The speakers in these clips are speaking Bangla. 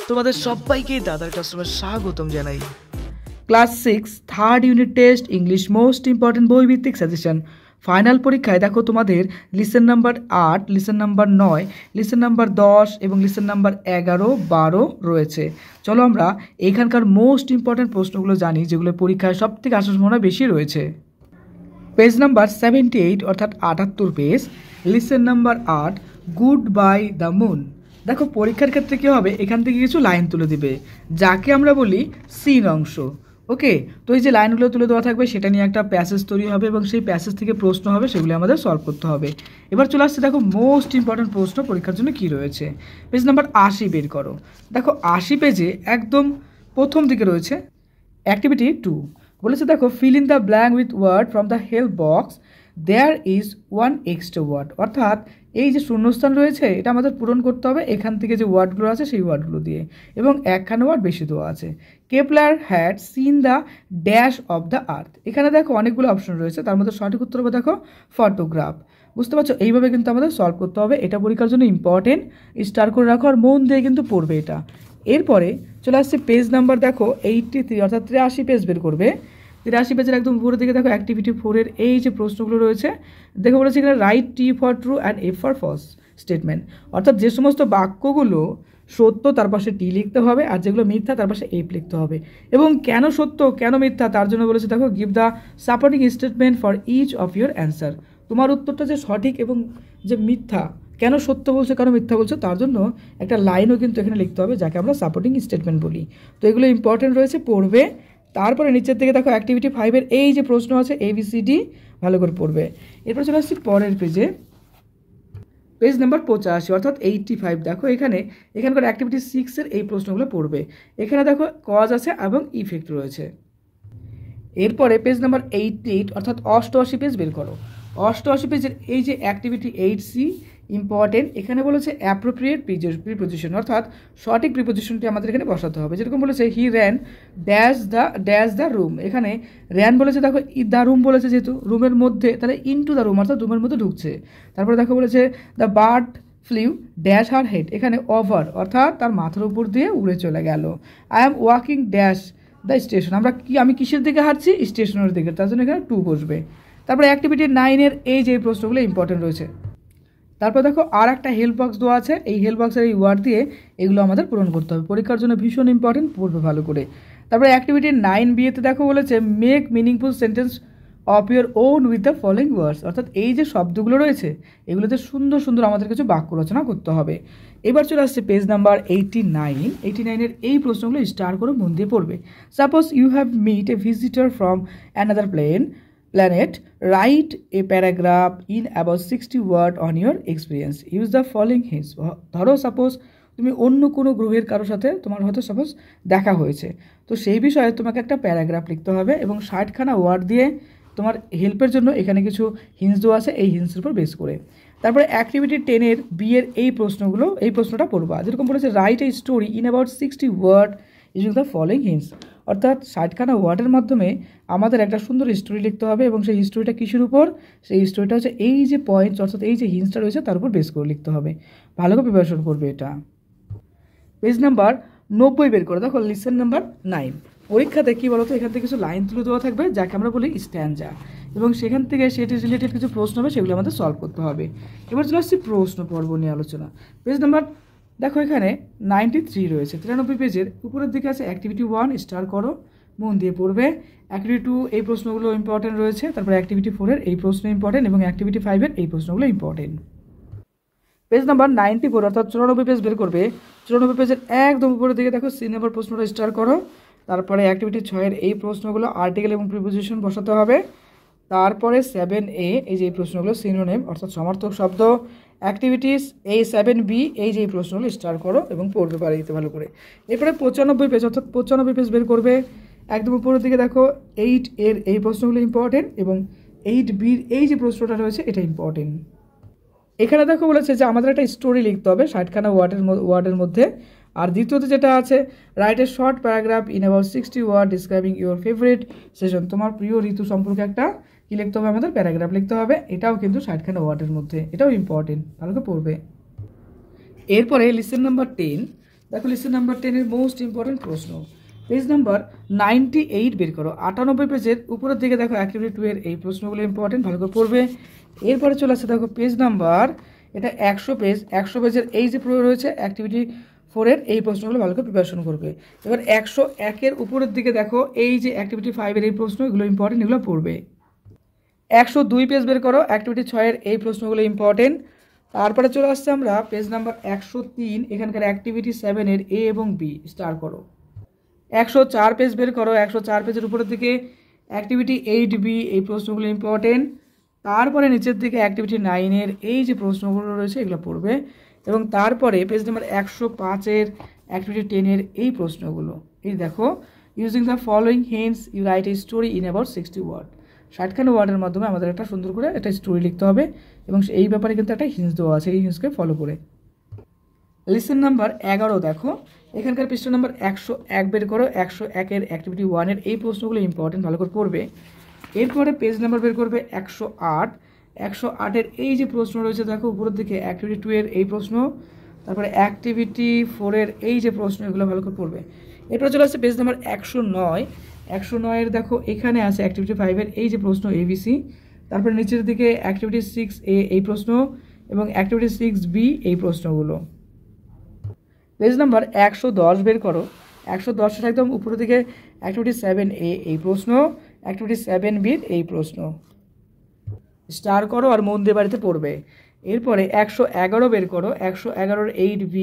তোমাদের সবাইকে দাদার ক্লাসরুমে স্বাগতম জানাই। Class 6 third unit test English most important বইভিত্তিক সাজেশন। ফাইনাল পরীক্ষায় দেখো তোমাদের lesson number 8, lesson number 9, lesson number 10 এবং লিসেন নাম্বার 11, 12 রয়েছে। চলো আমরা এখানকার মোস্ট ইম্পর্টেন্ট প্রশ্নগুলো জানি, যেগুলো পরীক্ষায় সব থেকে আসার সম্ভাবনা বেশি রয়েছে। পেজ নাম্বার 78 অর্থাৎ 78 page, listen number 8, good bye the moon. দেখো পরীক্ষার ক্ষেত্রে কী হবে, এখান থেকে কিছু লাইন তুলে দিবে, যাকে আমরা বলি সিন অংশ। ওকে, তো এই যে লাইনগুলো তুলে দেওয়া থাকবে সেটা নিয়ে একটা প্যাসেজ তৈরি হবে এবং সেই প্যাসেজ থেকে প্রশ্ন হবে, সেগুলো আমাদের সলভ করতে হবে। এবার চলে আসছে দেখো মোস্ট ইম্পর্টেন্ট প্রশ্ন পরীক্ষার জন্য কী রয়েছে। পেজ নাম্বার 80 বের করো। দেখো 80 পেজে একদম প্রথম দিকে রয়েছে অ্যাক্টিভিটি 2, বলেছে দেখো fill in the blank with word from the help box, there is one extra word. অর্থাৎ এই যে শূন্যস্থান রয়েছে এটা আমাদের পূরণ করতে হবে এখান থেকে যে ওয়ার্ডগুলো আছে সেই ওয়ার্ডগুলো দিয়ে, এবং একখানা ওয়ার্ড বেশি দেওয়া আছে। Kepler had seen the dash of the earth. এখানে দেখো অনেকগুলো অপশন রয়েছে, তার মধ্যে সঠিক উত্তর হবে দেখো ফটোগ্রাফ। বুঝতে পারছো, এইভাবে কিন্তু আমাদের সলভ করতে হবে। এটা পরীক্ষার জন্য ইম্পর্টেন্ট, স্টার করে রাখো আর মন দিয়ে কিন্তু পড়বে এটা। এরপরে চলে আসছে পেজ নাম্বার দেখো 83 অর্থাৎ 83 পেজ বের করবে। 83 পেজের একদম উপরের দিকে দেখো অ্যাক্টিভিটি 4-এর এই যে প্রশ্নগুলো রয়েছে, দেখো বলেছে এখানে write T for true and F for false statement. অর্থাৎ যে সমস্ত বাক্যগুলো সত্য তার পাশে টি লিখতে হবে, আর যেগুলো মিথ্যা তার পাশে এফ লিখতে হবে। এবং কেন সত্য কেন মিথ্যা তার জন্য বলেছে দেখো give the supporting statement for each of your answer. তোমার উত্তরটা যে সঠিক এবং যে মিথ্যা, কেন সত্য বলছো কেন মিথ্যা বলছো তার জন্য একটা লাইনও কিন্তু এখানে লিখতে হবে, যাকে আমরা সাপোর্টিং স্টেটমেন্ট বলি। তো এগুলো ইম্পর্টেন্ট রয়েছে, পড়বে। তারপরে নিচের দিকে দেখো অ্যাক্টিভিটি 5-এর এই যে প্রশ্ন আছে ABCD ভালো করে পড়বে। এরপর চলে আসছি পরের পেজে, পেজ নাম্বার 85 অর্থাৎ 85। দেখো এখানকার অ্যাক্টিভিটি 6-এর এই প্রশ্নগুলো পড়বে। এখানে দেখো কজ আছে এবং ইফেক্ট রয়েছে। এরপরে পেজ নাম্বার 88 অর্থাৎ 88 পেজ বের করো। 88 পেজের এই যে অ্যাক্টিভিটি 8C ইম্পর্টেন্ট, এখানে বলেছে অ্যাপ্রোপ্রিয়েট প্রিপোজিশন, অর্থাৎ সঠিক প্রিপোজিশনটি আমাদের এখানে বসাতে হবে। যেরকম বলেছে he ran dash the room. এখানে র্যান বলেছে দেখো দ্য রুম বলেছে, যেহেতু রুমের মধ্যে তাহলে ইনটু দ্য রুম অর্থাৎ রুমের মধ্যে ঢুকছে। তারপরে দেখো বলেছে the bird flew dash her head. এখানে ওভার অর্থাৎ তার মাথার উপর দিয়ে উড়ে চলে গেল। I am walking dash the station. আমি কিসের দিকে হাঁটছি, স্টেশনের দিকে, তার জন্য এখানে 2 বসবে। তারপরে অ্যাক্টিভিটি 9-এর এই যে প্রশ্নগুলো ইম্পর্টেন্ট রয়েছে। তারপর দেখো আর একটা হেল্প বক্স দেওয়া আছে, এই হেল্প বক্সের এই ওয়ার্ড দিয়ে এগুলো আমাদের পূরণ করতে হবে, পরীক্ষার জন্য ভীষণ ইম্পর্টেন্ট, পড়বে ভালো করে। তারপরে অ্যাক্টিভিটি 9B-তে দেখো বলেছে make meaningful sentence of your own with the following words. অর্থাৎ এই যে শব্দগুলো রয়েছে এগুলোতে সুন্দর সুন্দর আমাদের কিছু বাক্য রচনা করতে হবে। এবার চলে আসছে পেজ নাম্বার 89-এর এই প্রশ্নগুলো স্টার করে মন দিয়ে পড়বে। Suppose you have meet a visitor from another planet, write a paragraph in about 60 words on your experience. Use the following hints. ধরো সাপোজ তুমি অন্য কোনো গ্রহের কারোর সাথে তোমার হয়তো সাপোজ দেখা হয়েছে, তো সেই বিষয়ে তোমাকে একটা প্যারাগ্রাফ লিখতে হবে এবং 60খানা ওয়ার্ড দিয়ে তোমার হেল্পের জন্য এখানে কিছু হিন্টস দেওয়া আছে, এই হিন্টসের উপর বেস করে। তারপরে অ্যাক্টিভিটি 10-এর B-এর এই প্রশ্নটা পড়বা। যেরকম বলেছে write a story in about 60 word using the following hints. অর্থাৎ 60খানা ওয়ার্ডের মাধ্যমে আমাদের একটা সুন্দর হিস্টোরি লিখতে হবে, এবং সেই হিস্টোরিটা কিসের উপর, সেই হিস্টোরিটা হচ্ছে এই যে পয়েন্টস অর্থাৎ এই যে হিন্টসটা রয়েছে তার উপর বেস করে লিখতে হবে। ভালো করে প্রিপারেশন করবে এটা। পেজ নাম্বার 90 বের করে দেখো লিসেন নাম্বার 9। পরীক্ষাতে কী বলতো, এখান থেকে কিছু লাইন তুলে দেওয়া থাকবে যাকে আমরা বলি স্ট্যান্জা, এবং সেখান থেকে সেটি রিলেটেড কিছু প্রশ্ন হবে, সেগুলো আমাদের সলভ করতে হবে। এবার চলে আসছি প্রশ্ন পর্ব নিয়ে আলোচনা। পেজ নাম্বার দেখো এখানে 93 রয়েছে। 93 পেজের উপরের দিকে আছে অ্যাক্টিভিটি 1, স্টার করো মন দিয়ে পড়বে। অ্যাক্টিভিটি 2 এই প্রশ্নগুলো ইম্পর্টেন্ট রয়েছে। তারপরে অ্যাক্টিভিটি 4-এর এই প্রশ্ন ইম্পর্টেন্ট এবং অ্যাক্টিভিটি 5-এর এই প্রশ্নগুলো ইম্পর্টেন্ট। পেজ নাম্বার 94 অর্থাৎ 94 পেজ বের করবে। 94 পেজের একদম উপরের দিকে দেখো সি নাম্বার প্রশ্নটা স্টার করো। তারপরে অ্যাক্টিভিটি 6-এর এই প্রশ্নগুলো আর্টিকেল এবং প্রিপোজিশন বসাতে হবে। তারপরে 7A এই যে প্রশ্নগুলো সিনোনিম অর্থাৎ সমার্থক শব্দ। অ্যাক্টিভিটিস এই 7B এই যে প্রশ্নগুলো স্টার করো এবং পড়তে পারে দিতে ভালো করে। এরপরে 95 পেজ অর্থাৎ 95 পেজ বের করবে। একদম উপরের দিকে দেখো 8-এর এই প্রশ্নগুলো ইম্পর্টেন্ট এবং 8B'র এই যে প্রশ্নটা রয়েছে এটা ইম্পর্টেন্ট। এখানে দেখো বলেছে যে আমাদের একটা স্টোরি লিখতে হবে 60খানা ওয়ার্ডের মধ্যে। আর দ্বিতীয়তে যেটা আছে write a short paragraph in about 60 word describing your favourite season. তোমার প্রিয় ঋতু সম্পর্কে একটা কী লিখতে হবে, আমাদের প্যারাগ্রাফ লিখতে হবে। এটাও কিন্তু 60খানা ওয়ার্ডের মধ্যে, এটাও ইম্পর্টেন্ট, ভালো করে পড়বে। এরপরে লিসেন নাম্বার 10 দেখো লিসন নাম্বার 10 এর মোস্ট ইম্পর্টেন্ট প্রশ্ন, পেজ নাম্বার 98 বের করো। 98 পেজের উপরের দিকে দেখো অ্যাক্টিভিটি 2 এর এই প্রশ্নগুলো ইম্পর্টেন্ট, ভালো করে পড়বে। এরপরে চলে আসছে দেখো পেজ নাম্বার, এটা 100 পেজ, 100 পেজের এই যে রয়েছে অ্যাক্টিভিটি 4 এর এই প্রশ্নগুলো ভালো করে প্রিপারেশন করবে। এবার 101 এর উপরের দিকে দেখো এই যে অ্যাক্টিভিটি 5 এর এই প্রশ্ন, এগুলো ইম্পর্টেন্ট, এগুলো পড়বে। 102 পেজ বের করো, অ্যাক্টিভিটি 6 এর এই প্রশ্নগুলো ইম্পর্টেন্ট। তারপরে চলে আসছে আমরা পেজ নাম্বার 103, এখানকার অ্যাক্টিভিটি 7 এর এ এবং বি স্টার করো। 104 পেজ বের করো, 104 পেজের উপরের দিকে অ্যাক্টিভিটি 8B এই প্রশ্নগুলো ইম্পর্টেন্ট। তারপরে নিচের দিকে অ্যাক্টিভিটি 9 এর এই যে প্রশ্নগুলো রয়েছে এগুলো পড়বে। এবং তারপরে পেজ নাম্বার 105 এর অ্যাক্টিভিটি 10 এর এই প্রশ্নগুলো, এই দেখো, using the following hints you write a story in about 60 word. 60খানা ওয়ার্ডের মাধ্যমে আমাদের একটা সুন্দর করে একটা স্টোরি লিখতে হবে এবং এই ব্যাপারে কিন্তু একটা হিন্টস দেওয়া আছে, এই হিন্টসকে ফলো করে। লিসন নাম্বার 11 দেখো, এখানকার পৃষ্ঠা নাম্বার 101 বের করো, 101 এর অ্যাক্টিভিটি 1 এর এই প্রশ্নগুলো ইম্পর্টেন্ট, ভালো করে পড়বে। এরপরে পেজ নাম্বার বের করবে 108, 108 এর এই যে প্রশ্ন রয়েছে দেখো উপরের দিকে অ্যাক্টিভিটি 2 এর এই প্রশ্ন, তারপরে অ্যাক্টিভিটি 4 এর এই যে প্রশ্ন, এগুলো ভালো করে পড়বে। এরপরে চলে আসছে পেজ নাম্বার 109, 109 এর দেখো এখানে আছে অ্যাক্টিভিটি 5 এর এই যে প্রশ্ন ABC, তারপরে নিচের দিকে অ্যাক্টিভিটি 6A এই প্রশ্ন এবং অ্যাক্টিভিটি 6B এই প্রশ্নগুলো। পেজ নাম্বার 110 বের করো, 110 একদম উপরের দিকে অ্যাক্টিভিটি 7A এই প্রশ্ন, অ্যাক্টিভিটি 7B এই প্রশ্ন স্টার করো আর মন দিয়ে বাড়িতে পড়বে। এরপরে 111 বের করো, 111 8B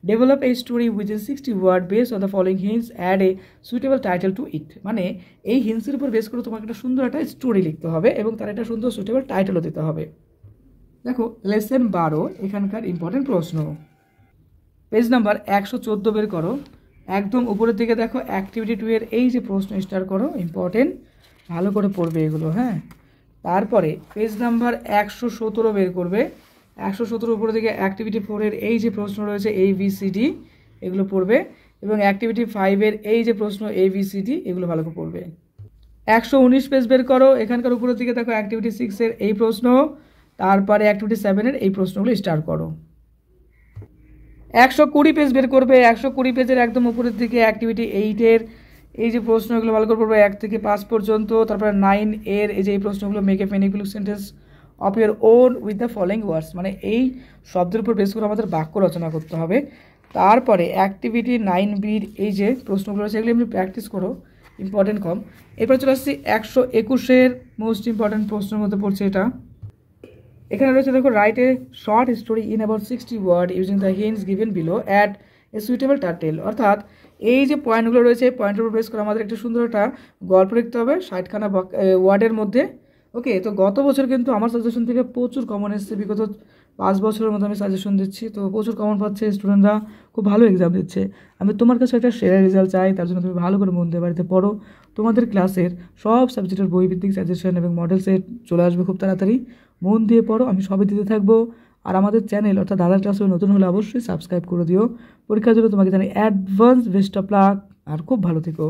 develop a story within 60 word base on the following hints add a suitable title to it. মানে এই হিন্টসের উপর বেস করে তোমাকে একটা সুন্দর একটা স্টোরি লিখতে হবে এবং তার একটা সুন্দর সুইটেবল টাইটেলও দিতে হবে। দেখো লেসন 12 এখানকার ইম্পর্টেন্ট প্রশ্ন, পেজ নাম্বার 114 বের করো, একদম উপরের দিকে দেখো অ্যাক্টিভিটি 2 এর এই যে প্রশ্ন স্টার করো, ইম্পর্টেন্ট, ভালো করে পড়বে এগুলো, হ্যাঁ। তারপরে পেজ নাম্বার 117 বের করবে, 117 উপরের দিকে অ্যাক্টিভিটি 4 এর এই যে প্রশ্ন রয়েছে ABCD এগুলো পড়বে এবং অ্যাক্টিভিটি 5 এর এই যে প্রশ্ন ABCD এগুলো ভালো করে পড়বে। 119 পেজ বের করো, এখানকার উপরের দিকে দেখো অ্যাক্টিভিটি 6 এর এই প্রশ্ন, তারপরে অ্যাক্টিভিটি 7 এর এই প্রশ্নগুলো স্টার করো। 120 পেজ বের করবে, 120 পেজের একদম উপরের দিকে অ্যাক্টিভিটি 8 এর এই যে প্রশ্নগুলো ভালো করে পড়বে 1 থেকে 5 পর্যন্ত, তারপরে 9 এর এই যে এই প্রশ্নগুলো make a meaningful sentence of your own with the following words, মানে এই শব্দের উপর বেস করে আমাদের বাক্য রচনা করতে হবে। তারপরে অ্যাক্টিভিটি 9B এই যে প্রশ্নগুলো রয়েছে এগুলো এমনি প্র্যাকটিস করো, ইম্পর্টেন্ট কম। এরপর চলে আসছি 121 এর মোস্ট ইম্পর্টেন্ট প্রশ্নের মধ্যে পড়ছে এটা। এখানে রয়েছে দেখো write a short story in about 60 word using the hints given below at a suitable title. অর্থাৎ এই যে পয়েন্টগুলো রয়েছে পয়েন্টের উপর বেস করে আমাদের একটা সুন্দর একটা গল্প লিখতে হবে 60খানা ওয়ার্ডের মধ্যে। ওকে, তো গত বছর কিন্তু আমার সাজেশন থেকে প্রচুর কমন এসেছে, বিগত 5 বছরের মতো আমি সাজেশন দিচ্ছি, তো প্রচুর কমন পাচ্ছে, স্টুডেন্টরা খুব ভালো এক্সাম দিচ্ছে। আমি তোমার কাছে একটা সেরা রেজাল্ট চাই, তার জন্য তুমি ভালো করে মন দিয়ে বাড়িতে পড়ো। তোমাদের ক্লাসের সব সাবজেক্টের বইভিত্তিক সাজেশন এবং মডেল সেট চলে আসবে খুব তাড়াতাড়ি, মন দিয়ে পড়ো, আমি সবই দিতে থাকবো। আর আমাদের চ্যানেল অর্থাৎ দাদার ক্লাসে নতুন হলে অবশ্যই সাবস্ক্রাইব করে দিও। পরীক্ষার জন্য তোমাকে জানি অ্যাডভান্স বেস্ট অফ লাক, আর খুব ভালো থেকো।